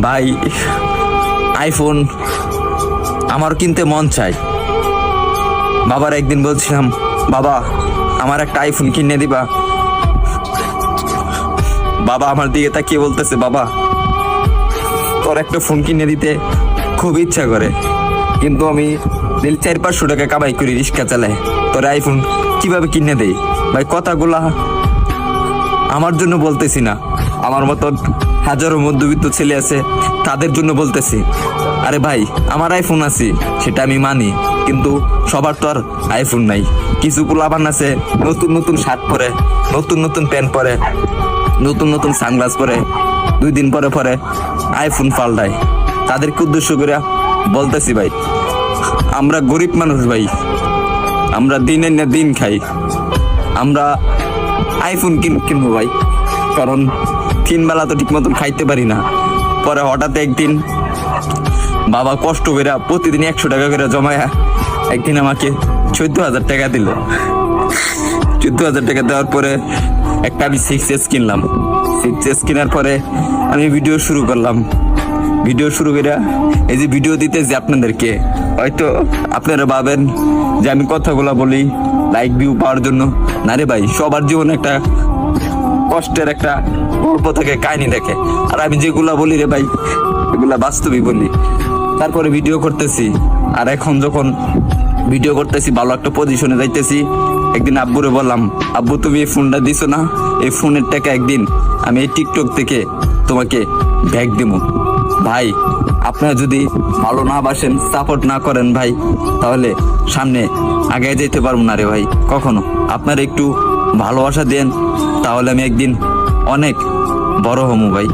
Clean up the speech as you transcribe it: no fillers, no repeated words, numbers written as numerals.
ভাই আইফোন আমার কিনতে মন চাই। বাবার একদিন বলছিলাম, বাবা আমার একটা আইফোন কিনে দিবা। বাবা আমার দিকে তাকিয়ে বলতেছে, বাবা তোর একটা ফোন কিনে দিতে খুব ইচ্ছা করে, কিন্তু আমি 400-500 টাকা কামাই করি, রিক্সা চালাই, তোর আইফোন কিভাবে কিনে দেই? ভাই কথাগুলা আমার জন্য বলতেছি না, আমার মতন হাজারো মধ্যবিত্ত ছেলে আছে তাদের জন্য বলতেছি। আরে ভাই আমার আইফোন আছে সেটা আমি মানি, কিন্তু সবার তো আর আইফোন নাই। কিছু পোলাপান আছে নতুন নতুন শার্ট পরে, নতুন নতুন প্যান্ট পরে, নতুন নতুন সানগ্লাস পরে, 2 দিন পরে পরে আইফোন পাল্টায়। তাদেরকে উদ্দেশ্য করে বলতেছি, ভাই আমরা গরিব মানুষ, ভাই আমরা দিনের না দিন খাই, আমরা আইফোন কিনবো ভাই, কারণ 3 বেলা তো ঠিক মতন খাইতে পারি না। পরে হঠাৎ একদিন বাবা কষ্ট করে প্রতিদিন 100 টাকা করে জমায়া একদিন আমাকে 14,000 টাকা দিল। 14,000 টাকা দেওয়ার পরে একটা আমি 6S কিনলাম। 6S কেনার পরে আমি ভিডিও শুরু করলাম। ভিডিও শুরু করে এই যে ভিডিও দিতে যে আপনাদেরকে, হয়তো আপনারা ভাবেন যে আমি কথাগুলা বলি লাইক ভিউ পাওয়ার জন্য। না রে ভাই, সবার জীবনে একটা কষ্টের একটা গল্প থাকে, কাহিনী থাকে, আর আমি যেগুলা বলি রে ভাই এগুলা বাস্তবই বলি। তারপরে ভিডিও করতেছি, আর এখন যখন ভিডিও করতেছি ভালো একটা পজিশনে যাইতেছি, একদিন আব্বুরে বললাম, আব্বু তুমি এই ফোনটা দিছো না, এই ফোনের টাকা একদিন আমি এই টিকটক থেকে তোমাকে ব্যাগ দেবো। ভাই আপনারা যদি ভালো না বাসেন, সাপোর্ট না করেন ভাই, তাহলে সামনে আগে যেতে পারবো না রে ভাই কখনো। আপনারা একটু ভালোবাসা দেন, তাহলে আমি একদিন অনেক বড় হবো ভাই।